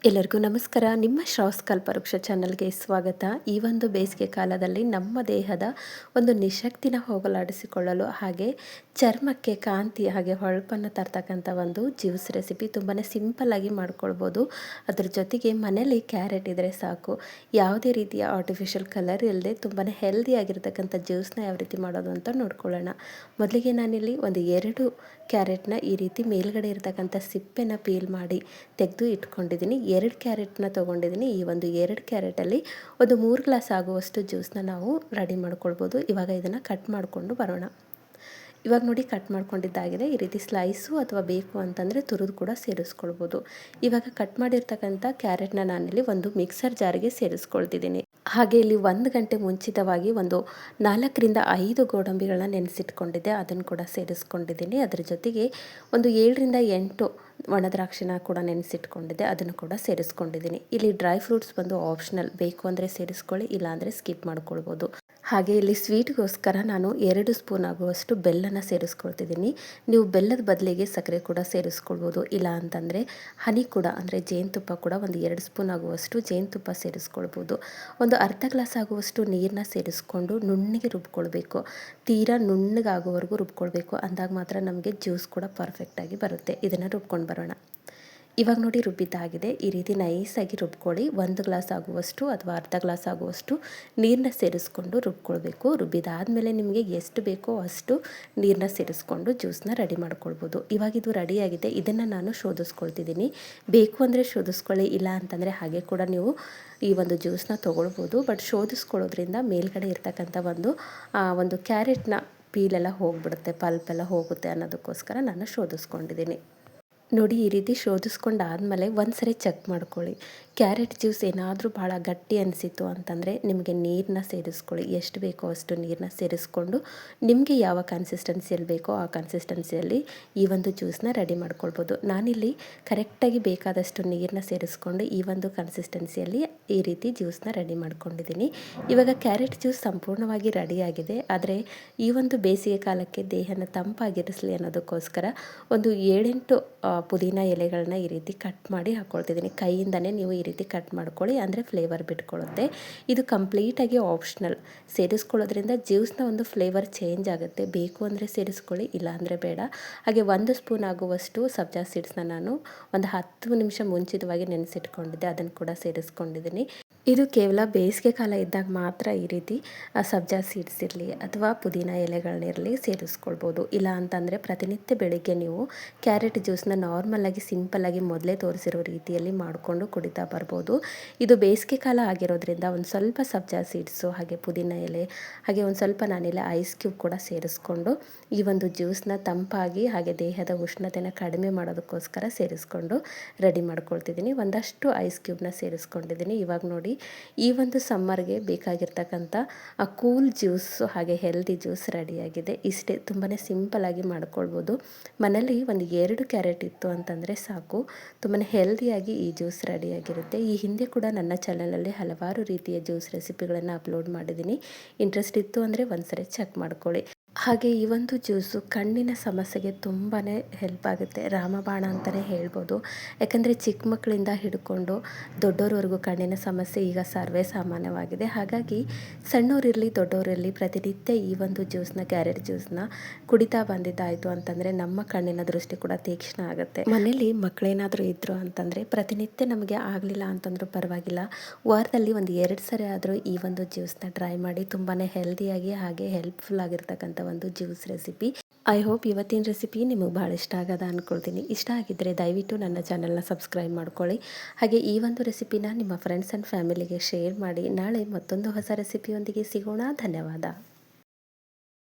ಎಲ್ಲರಿಗೂ ನಮಸ್ಕಾರ. ನಿಮ್ಮ ಶ್ರಾವ್ಸ್ ಕಲ್ಪವೃಕ್ಷ ಚಾನಲ್ಗೆ ಸ್ವಾಗತ. ಈ ಒಂದು ಬೇಸಿಗೆ ಕಾಲದಲ್ಲಿ ನಮ್ಮ ದೇಹದ ಒಂದು ನಿಶಕ್ತಿನ ಹೋಗಲಾಡಿಸಿಕೊಳ್ಳಲು ಹಾಗೆ ಚರ್ಮಕ್ಕೆ ಕಾಂತಿ ಹಾಗೆ ಹೊಳಪನ್ನು ತರ್ತಕ್ಕಂಥ ಒಂದು ಜ್ಯೂಸ್ ರೆಸಿಪಿ ತುಂಬಾ ಸಿಂಪಲ್ಲಾಗಿ ಮಾಡ್ಕೊಳ್ಬೋದು. ಅದ್ರ ಜೊತೆಗೆ ಮನೇಲಿ ಕ್ಯಾರೆಟ್ ಇದ್ದರೆ ಸಾಕು, ಯಾವುದೇ ರೀತಿಯ ಆರ್ಟಿಫಿಷಿಯಲ್ ಕಲರ್ ಇಲ್ಲದೆ ತುಂಬಾ ಹೆಲ್ದಿಯಾಗಿರ್ತಕ್ಕಂಥ ಜ್ಯೂಸ್ನ ಯಾವ ರೀತಿ ಮಾಡೋದು ಅಂತ ನೋಡ್ಕೊಳ್ಳೋಣ. ಮೊದಲಿಗೆ ನಾನಿಲ್ಲಿ ಒಂದು 2 ಕ್ಯಾರೆಟ್ನ ಈ ರೀತಿ ಮೇಲ್ಗಡೆ ಇರ್ತಕ್ಕಂಥ ಸಿಪ್ಪೆನ ಪೀಲ್ ಮಾಡಿ ತೆಗೆದು ಇಟ್ಕೊಂಡಿದ್ದೀನಿ. 2 ಕ್ಯಾರೆಟ್ನ ತೊಗೊಂಡಿದ್ದೀನಿ. ಈ ಒಂದು 2 ಕ್ಯಾರೆಟಲ್ಲಿ ಒಂದು 3 ಗ್ಲಾಸ್ ಆಗುವಷ್ಟು ಜ್ಯೂಸನ್ನ ನಾವು ರೆಡಿ ಮಾಡ್ಕೊಳ್ಬೋದು. ಇವಾಗ ಇದನ್ನು ಕಟ್ ಮಾಡಿಕೊಂಡು ಬರೋಣ. ಇವಾಗ ನೋಡಿ, ಕಟ್ ಮಾಡ್ಕೊಂಡಿದ್ದಾಗಿದೆ. ಈ ರೀತಿ ಸ್ಲೈಸು ಅಥವಾ ಬೇಕು ಅಂತಂದರೆ ತುರಿದು ಕೂಡ ಸೇರಿಸ್ಕೊಳ್ಬೋದು. ಇವಾಗ ಕಟ್ ಮಾಡಿರ್ತಕ್ಕಂಥ ಕ್ಯಾರೆಟ್ನ ನಾನಿಲ್ಲಿ ಒಂದು ಮಿಕ್ಸರ್ ಜಾರಿಗೆ ಸೇರಿಸ್ಕೊಳ್ತಿದ್ದೀನಿ. ಹಾಗೆ ಇಲ್ಲಿ 1 ಗಂಟೆ ಮುಂಚಿತವಾಗಿ ಒಂದು 4 ರಿಂದ 5 ಗೋಡಂಬಿಗಳನ್ನ ನೆನೆಸಿಟ್ಕೊಂಡಿದ್ದೆ, ಅದನ್ನು ಕೂಡ ಸೇರಿಸ್ಕೊಂಡಿದ್ದೀನಿ. ಅದರ ಜೊತೆಗೆ ಒಂದು 7 ರಿಂದ 8 ಒಣದ್ರಾಕ್ಷಿನ ಕೂಡ ನೆನೆಸಿಟ್ಕೊಂಡಿದ್ದೆ, ಅದನ್ನು ಕೂಡ ಸೇರಿಸ್ಕೊಂಡಿದ್ದೀನಿ. ಇಲ್ಲಿ ಡ್ರೈ ಫ್ರೂಟ್ಸ್ ಬಂದು ಆಪ್ಷನಲ್, ಬೇಕು ಅಂದರೆ ಸೇರಿಸ್ಕೊಳ್ಳಿ, ಇಲ್ಲಾಂದರೆ ಸ್ಕಿಪ್ ಮಾಡ್ಕೊಳ್ಬೋದು. ಹಾಗೆ ಇಲ್ಲಿ ಸ್ವೀಟ್ಗೋಸ್ಕರ ನಾನು 2 ಸ್ಪೂನ್ ಆಗುವಷ್ಟು ಬೆಲ್ಲನ ಸೇರಿಸ್ಕೊಳ್ತಿದ್ದೀನಿ. ನೀವು ಬೆಲ್ಲದ ಬದಲಿಗೆ ಸಕ್ಕರೆ ಕೂಡ ಸೇರಿಸ್ಕೊಳ್ಬೋದು. ಇಲ್ಲ ಅಂತಂದರೆ ಹನಿ ಕೂಡ, ಅಂದರೆ ಜೇನುತುಪ್ಪ ಕೂಡ ಒಂದು 2 ಸ್ಪೂನ್ ಆಗುವಷ್ಟು ಜೇನುತುಪ್ಪ ಸೇರಿಸ್ಕೊಳ್ಬೋದು. ಒಂದು ಅರ್ಧ ಗ್ಲಾಸ್ ಆಗುವಷ್ಟು ನೀರನ್ನ ಸೇರಿಸ್ಕೊಂಡು ನುಣ್ಣಗೆ ರುಬ್ಕೊಳ್ಬೇಕು. ತೀರಾ ನುಣ್ಣಗಾಗೋವರೆಗೂ ರುಬ್ಕೊಳ್ಬೇಕು. ಅಂದಾಗ ಮಾತ್ರ ನಮಗೆ ಜ್ಯೂಸ್ ಕೂಡ ಪರ್ಫೆಕ್ಟಾಗಿ ಬರುತ್ತೆ. ಇದನ್ನು ರುಬ್ಕೊಂಡು ಬರೋಣ. ಇವಾಗ ನೋಡಿ, ರುಬ್ಬಿದ್ದಾಗಿದೆ. ಈ ರೀತಿ ನೈಸಾಗಿ ರುಬ್ಕೊಳ್ಳಿ. 1 ಗ್ಲಾಸ್ ಆಗುವಷ್ಟು ಅಥವಾ ಅರ್ಧ ಗ್ಲಾಸ್ ಆಗುವಷ್ಟು ನೀರನ್ನ ಸೇರಿಸ್ಕೊಂಡು ರುಬ್ಕೊಳ್ಬೇಕು. ರುಬ್ಬಿದಾದಮೇಲೆ ನಿಮಗೆ ಎಷ್ಟು ಬೇಕೋ ಅಷ್ಟು ನೀರನ್ನ ಸೇರಿಸ್ಕೊಂಡು ಜ್ಯೂಸನ್ನ ರೆಡಿ ಮಾಡ್ಕೊಳ್ಬೋದು. ಇವಾಗ ಇದು ರೆಡಿಯಾಗಿದೆ. ಇದನ್ನು ನಾನು ಶೋಧಿಸ್ಕೊಳ್ತಿದ್ದೀನಿ. ಬೇಕು ಅಂದರೆ ಶೋಧಿಸ್ಕೊಳ್ಳಿ, ಇಲ್ಲ ಅಂತಂದರೆ ಹಾಗೆ ಕೂಡ ನೀವು ಈ ಒಂದು ಜ್ಯೂಸನ್ನ ತೊಗೊಳ್ಬೋದು. ಬಟ್ ಶೋಧಿಸ್ಕೊಳ್ಳೋದ್ರಿಂದ ಮೇಲ್ಗಡೆ ಇರ್ತಕ್ಕಂಥ ಒಂದು ಕ್ಯಾರೆಟ್ನ ಪೀಲೆಲ್ಲ ಹೋಗಿಬಿಡುತ್ತೆ, ಪಲ್ಪೆಲ್ಲ ಹೋಗುತ್ತೆ ಅನ್ನೋದಕ್ಕೋಸ್ಕರ ನಾನು ಶೋಧಿಸ್ಕೊಂಡಿದ್ದೀನಿ. ನೋಡಿ, ಈ ರೀತಿ ಶೋಧಿಸ್ಕೊಂಡಾದಮೇಲೆ ಒಂದು ಸರಿ ಚೆಕ್ ಮಾಡ್ಕೊಳ್ಳಿ. ಕ್ಯಾರೆಟ್ ಜ್ಯೂಸ್ ಏನಾದರೂ ಭಾಳ ಗಟ್ಟಿ ಅನಿಸಿತ್ತು ಅಂತಂದರೆ ನಿಮಗೆ ನೀರನ್ನ ಸೇರಿಸ್ಕೊಳ್ಳಿ. ಎಷ್ಟು ಬೇಕೋ ಅಷ್ಟು ನೀರನ್ನ ಸೇರಿಸ್ಕೊಂಡು ನಿಮಗೆ ಯಾವ ಕನ್ಸಿಸ್ಟೆನ್ಸಿಯಲ್ಲಿ ಬೇಕೋ ಆ ಕನ್ಸಿಸ್ಟೆನ್ಸಿಯಲ್ಲಿ ಈ ಒಂದು ಜ್ಯೂಸನ್ನ ರೆಡಿ ಮಾಡ್ಕೊಳ್ಬೋದು. ನಾನಿಲ್ಲಿ ಕರೆಕ್ಟಾಗಿ ಬೇಕಾದಷ್ಟು ನೀರನ್ನ ಸೇರಿಸ್ಕೊಂಡು ಈ ಒಂದು ಕನ್ಸಿಸ್ಟೆನ್ಸಿಯಲ್ಲಿ ಈ ರೀತಿ ಜ್ಯೂಸನ್ನ ರೆಡಿ ಮಾಡ್ಕೊಂಡಿದ್ದೀನಿ. ಇವಾಗ ಕ್ಯಾರೆಟ್ ಜ್ಯೂಸ್ ಸಂಪೂರ್ಣವಾಗಿ ರೆಡಿಯಾಗಿದೆ. ಆದರೆ ಈ ಒಂದು ಬೇಸಿಗೆ ಕಾಲಕ್ಕೆ ದೇಹನ ತಂಪಾಗಿರಿಸಲಿ ಅನ್ನೋದಕ್ಕೋಸ್ಕರ ಒಂದು 7-8 ಪುದೀನ ಎಲೆಗಳನ್ನ ಈ ರೀತಿ ಕಟ್ ಮಾಡಿ ಹಾಕ್ಕೊಳ್ತಿದ್ದೀನಿ. ಕೈಯಿಂದನೇ ನೀವು ಈ ರೀತಿ ಕಟ್ ಮಾಡ್ಕೊಳ್ಳಿ, ಅಂದರೆ ಫ್ಲೇವರ್ ಬಿಟ್ಕೊಳ್ಳುತ್ತೆ. ಇದು ಕಂಪ್ಲೀಟಾಗಿ ಆಪ್ಷನಲ್. ಸೇರಿಸ್ಕೊಳ್ಳೋದ್ರಿಂದ ಜ್ಯೂಸ್ನ ಒಂದು ಫ್ಲೇವರ್ ಚೇಂಜ್ ಆಗುತ್ತೆ. ಬೇಕು ಅಂದರೆ ಸೇರಿಸ್ಕೊಳ್ಳಿ, ಇಲ್ಲ ಅಂದರೆ ಬೇಡ. ಹಾಗೆ 1 ಸ್ಪೂನ್ ಆಗುವಷ್ಟು ಸಬ್ಜಾ ಸೀಡ್ಸ್ನ ನಾನು ಒಂದು 10 ನಿಮಿಷ ಮುಂಚಿತವಾಗಿ ನೆನೆಸಿಟ್ಕೊಂಡಿದ್ದೆ, ಅದನ್ನು ಕೂಡ ಸೇರಿಸ್ಕೊಂಡಿದ್ದೀನಿ. ಇದು ಕೇವಲ ಬೇಸಿಗೆ ಕಾಲ ಇದ್ದಾಗ ಮಾತ್ರ ಈ ರೀತಿ ಸಬ್ಜಾ ಸೀಡ್ಸ್ ಇರಲಿ ಅಥವಾ ಪುದೀನ ಎಲೆಗಳನ್ನಿರಲಿ ಸೇರಿಸ್ಕೊಳ್ಬೋದು. ಇಲ್ಲ ಅಂತಂದರೆ ಪ್ರತಿನಿತ್ಯ ಬೆಳಿಗ್ಗೆ ನೀವು ಕ್ಯಾರೆಟ್ ಜ್ಯೂಸನ್ನ ನಾರ್ಮಲಾಗಿ ಸಿಂಪಲ್ಲಾಗಿ ಮೊದಲೇ ತೋರಿಸಿರೋ ರೀತಿಯಲ್ಲಿ ಮಾಡಿಕೊಂಡು ಕುಡಿತಾ ಬರ್ಬೋದು. ಇದು ಬೇಸಿಗೆ ಕಾಲ ಆಗಿರೋದ್ರಿಂದ ಒಂದು ಸ್ವಲ್ಪ ಸಬ್ಜಾ ಸೀಡ್ಸು ಹಾಗೆ ಪುದೀನ ಎಲೆ ಹಾಗೆ ಒಂದು ಸ್ವಲ್ಪ ನಾನಿಲ್ಲ ಐಸ್ ಕ್ಯೂಬ್ ಕೂಡ ಸೇರಿಸ್ಕೊಂಡು ಈ ಒಂದು ಜ್ಯೂಸನ್ನ ತಂಪಾಗಿ ಹಾಗೆ ದೇಹದ ಉಷ್ಣತೆನ ಕಡಿಮೆ ಮಾಡೋದಕ್ಕೋಸ್ಕರ ಸೇರಿಸ್ಕೊಂಡು ರೆಡಿ ಮಾಡ್ಕೊಳ್ತಿದ್ದೀನಿ. ಒಂದಷ್ಟು ಐಸ್ ಕ್ಯೂಬ್ನ ಸೇರಿಸ್ಕೊಂಡಿದ್ದೀನಿ. ಇವಾಗ ನೋಡಿ, ಈ ಒಂದು ಸಮ್ಮರ್ಗೆ ಬೇಕಾಗಿರ್ತಕ್ಕಂಥ ಕೂಲ್ ಜ್ಯೂಸು ಹಾಗೆ ಹೆಲ್ದಿ ಜ್ಯೂಸ್ ರೆಡಿಯಾಗಿದೆ. ಇಷ್ಟೇ, ತುಂಬಾ ಸಿಂಪಲ್ಲಾಗಿ ಮಾಡ್ಕೊಳ್ಬೋದು. ಮನೇಲಿ ಒಂದು 2 ಕ್ಯಾರೆಟ್ ಇತ್ತು ಅಂತಂದರೆ ಸಾಕು, ತುಂಬಾ ಹೆಲ್ದಿಯಾಗಿ ಈ ಜ್ಯೂಸ್ ರೆಡಿಯಾಗಿರುತ್ತೆ. ಈ ಹಿಂದೆ ಕೂಡ ನನ್ನ ಚಾನಲಲ್ಲಿ ಹಲವಾರು ರೀತಿಯ ಜ್ಯೂಸ್ ರೆಸಿಪಿಗಳನ್ನು ಅಪ್ಲೋಡ್ ಮಾಡಿದ್ದೀನಿ. ಇಂಟ್ರೆಸ್ಟ್ ಇತ್ತು ಅಂದರೆ ಒಂದ್ಸರಿ ಚೆಕ್ ಮಾಡ್ಕೊಳ್ಳಿ. ಹಾಗೆ ಈ ಒಂದು ಜ್ಯೂಸು ಕಣ್ಣಿನ ಸಮಸ್ಯೆಗೆ ತುಂಬಾ ಹೆಲ್ಪ್ ಆಗುತ್ತೆ. ರಾಮಬಾಣ ಅಂತಲೇ ಹೇಳ್ಬೋದು. ಯಾಕಂದರೆ ಚಿಕ್ಕ ಮಕ್ಕಳಿಂದ ಹಿಡ್ಕೊಂಡು ದೊಡ್ಡೋರವರೆಗೂ ಕಣ್ಣಿನ ಸಮಸ್ಯೆ ಈಗ ಸರ್ವೇ ಸಾಮಾನ್ಯವಾಗಿದೆ. ಹಾಗಾಗಿ ಸಣ್ಣವರಿರಲಿ ದೊಡ್ಡವರಿರಲಿ ಪ್ರತಿನಿತ್ಯ ಈ ಒಂದು ಜ್ಯೂಸನ್ನ, ಕ್ಯಾರೆಟ್ ಜ್ಯೂಸನ್ನ ಕುಡಿತಾ ಬಂದಿದ್ದಾಯಿತು ಅಂತಂದರೆ ನಮ್ಮ ಕಣ್ಣಿನ ದೃಷ್ಟಿ ಕೂಡ ತೀಕ್ಷ್ಣ ಆಗುತ್ತೆ. ಮನೇಲಿ ಮಕ್ಕಳೇನಾದರೂ ಇದ್ದರು ಅಂತಂದರೆ ಪ್ರತಿನಿತ್ಯ ನಮಗೆ ಆಗಲಿಲ್ಲ ಅಂತಂದ್ರೂ ಪರವಾಗಿಲ್ಲ, ವಾರದಲ್ಲಿ ಒಂದು 2 ಸರಿ ಆದರೂ ಈ ಒಂದು ಜ್ಯೂಸನ್ನ ಟ್ರೈ ಮಾಡಿ. ತುಂಬಾ ಹೆಲ್ದಿಯಾಗಿ ಹಾಗೆ ಹೆಲ್ಪ್ಫುಲ್ ಆಗಿರ್ತಕ್ಕಂಥ ಒಂದು ಜ್ಯೂಸ್ ರೆಸಿಪಿ. ಐ ಹೋಪ್ ಇವತ್ತಿನ ರೆಸಿಪಿ ನಿಮಗೆ ಭಾಳ ಇಷ್ಟ ಆಗದ ಅಂದ್ಕೊಳ್ತೀನಿ. ಇಷ್ಟ ಆಗಿದ್ದರೆ ದಯವಿಟ್ಟು ನನ್ನ ಚಾನಲ್ನ ಸಬ್ಸ್ಕ್ರೈಬ್ ಮಾಡ್ಕೊಳ್ಳಿ. ಹಾಗೆ ಈ ಒಂದು ರೆಸಿಪಿನ ನಿಮ್ಮ ಫ್ರೆಂಡ್ಸ್ ಆ್ಯಂಡ್ ಫ್ಯಾಮಿಲಿಗೆ ಶೇರ್ ಮಾಡಿ. ನಾಳೆ ಮತ್ತೊಂದು ಹೊಸ ರೆಸಿಪಿಯೊಂದಿಗೆ ಸಿಗೋಣ. ಧನ್ಯವಾದ.